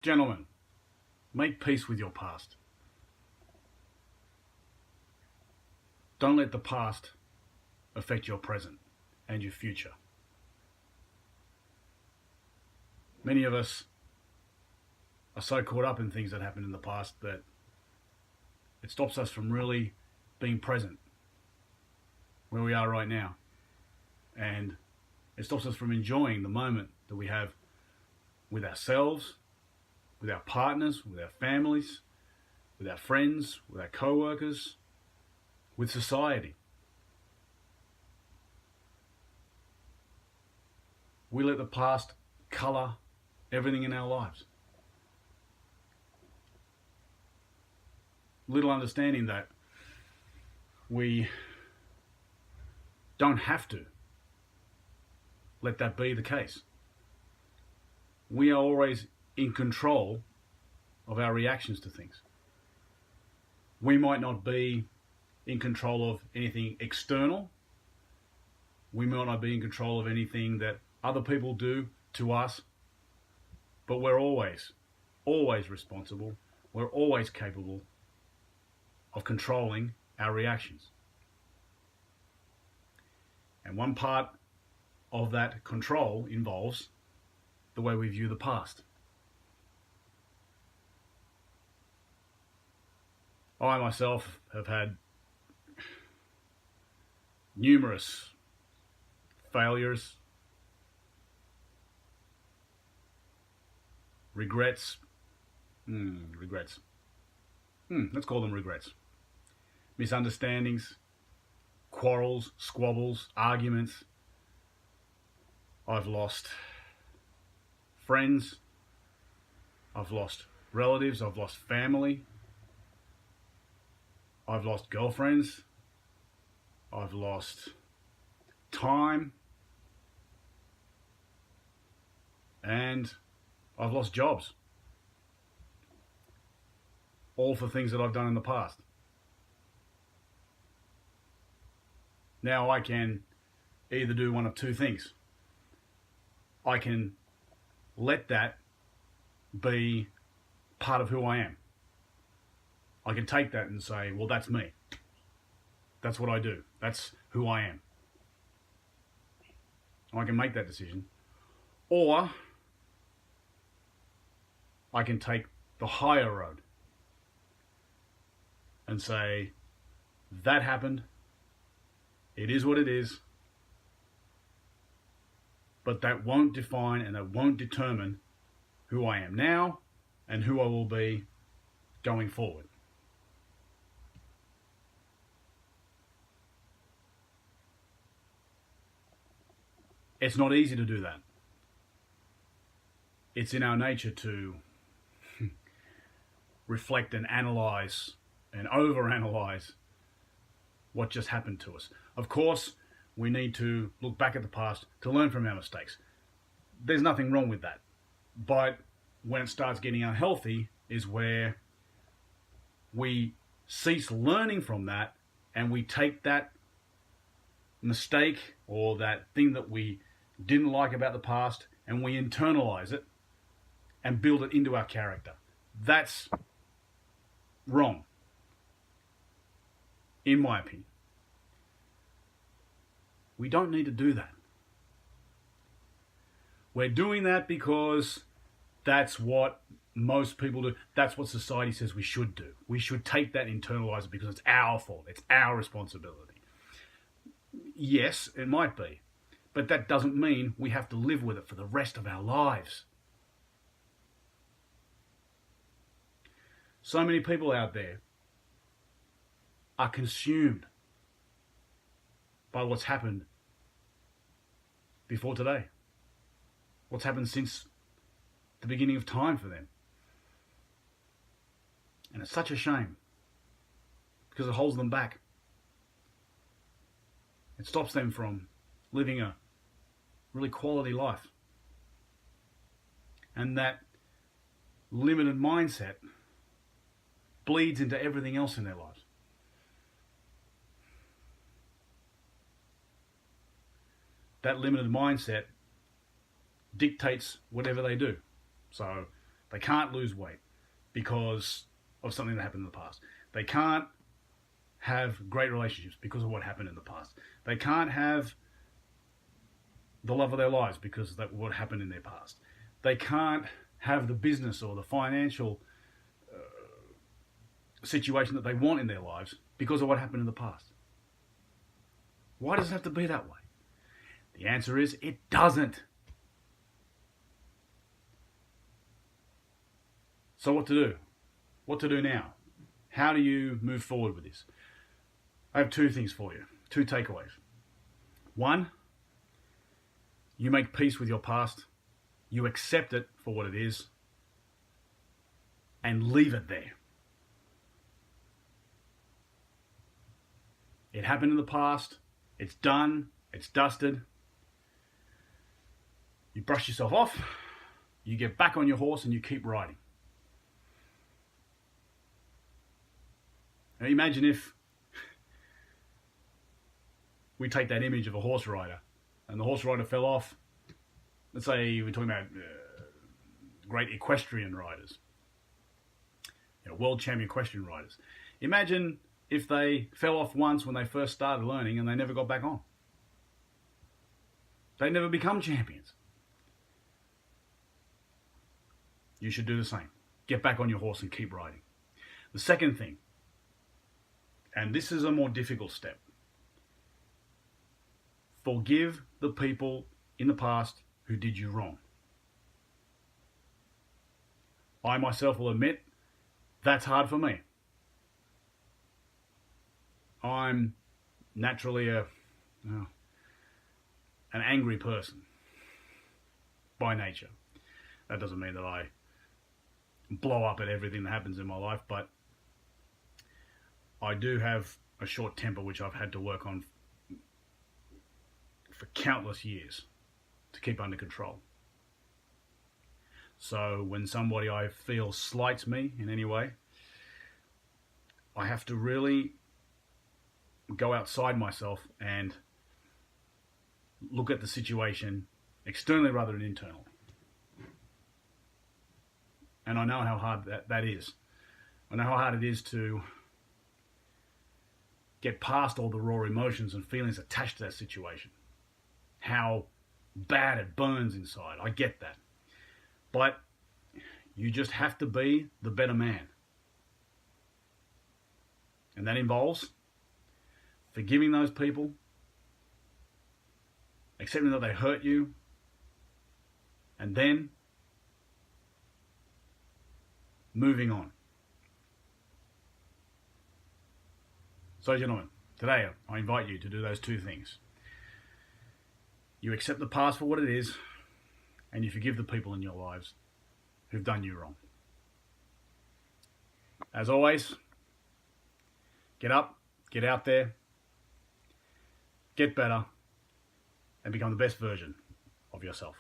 Gentlemen, make peace with your past. Don't let the past affect your present and your future. Many of us are so caught up in things that happened in the past that it stops us from really being present where we are right now. And it stops us from enjoying the moment that we have with ourselves, with our partners, with our families, with our friends, with our co-workers, with society. We let the past colour everything in our lives. Little understanding that we don't have to let that be the case. We are always in control of our reactions to things. We might not be in control of anything external. We might not be in control of anything that other people do to us, but we're always responsible. We're always capable of controlling our reactions. And one part of that control involves the way we view the past. I myself have had numerous failures, regrets. Let's call them regrets. Misunderstandings, quarrels, squabbles, arguments. I've lost friends. I've lost relatives. I've lost family. I've lost girlfriends. I've lost time. And I've lost jobs. All for things that I've done in the past. Now I can either do one of two things. I can let that be part of who I am. I can take that and say, well, that's me. That's what I do. That's who I am. I can make that decision. Or I can take the higher road and say, that happened. It is what it is. But that won't define and that won't determine who I am now and who I will be going forward. It's not easy to do that. It's in our nature to reflect and analyze and overanalyze what just happened to us. Of course, we need to look back at the past to learn from our mistakes. There's nothing wrong with that. But when it starts getting unhealthy is where we cease learning from that and we take that mistake or that thing that we didn't like about the past and we internalize it and build it into our character. That's wrong, in my opinion. We don't need to do that. We're doing that because that's what most people do. That's what society says we should do. We should take that and internalize it because it's our fault. It's our responsibility. Yes, it might be. But that doesn't mean we have to live with it for the rest of our lives. So many people out there are consumed by what's happened before today. What's happened since the beginning of time for them. And it's such a shame because it holds them back. It stops them from living a really quality life. And that limited mindset bleeds into everything else in their lives. That limited mindset dictates whatever they do. So They can't lose weight because of something that happened in the past. They can't have great relationships because of what happened in the past. They can't have the love of their lives because of what happened in their past. They can't have the business or the financial situation that they want in their lives because of what happened in the past. Why does it have to be that way? The answer is it doesn't. So what to do? What to do now? How do you move forward with this? I have two things for you, two takeaways. One, you make peace with your past, you accept it for what it is, and leave it there. It happened in the past, it's done, it's dusted. You brush yourself off, you get back on your horse and you keep riding. Now imagine if we take that image of a horse rider and the horse rider fell off. Let's say we're talking about great equestrian riders, world champion equestrian riders. Imagine if they fell off once when they first started learning and they never got back on. They never become champions. You should do the same. Get back on your horse and keep riding. The second thing, and this is a more difficult step, forgive the people in the past who did you wrong. I myself will admit that's hard for me. I'm naturally an angry person by nature. That doesn't mean that I blow up at everything that happens in my life, but I do have a short temper which I've had to work on for countless years to keep under control. So when somebody I feel slights me in any way, I have to really go outside myself and look at the situation externally rather than internally. And I know how hard that is. I know how hard it is to get past all the raw emotions and feelings attached to that situation. How bad it burns inside. I get that. But you just have to be the better man. And that involves forgiving those people, accepting that they hurt you, and then moving on. So, gentlemen, today I invite you to do those two things. You accept the past for what it is, and you forgive the people in your lives who've done you wrong. As always, get up, get out there, get better, and become the best version of yourself.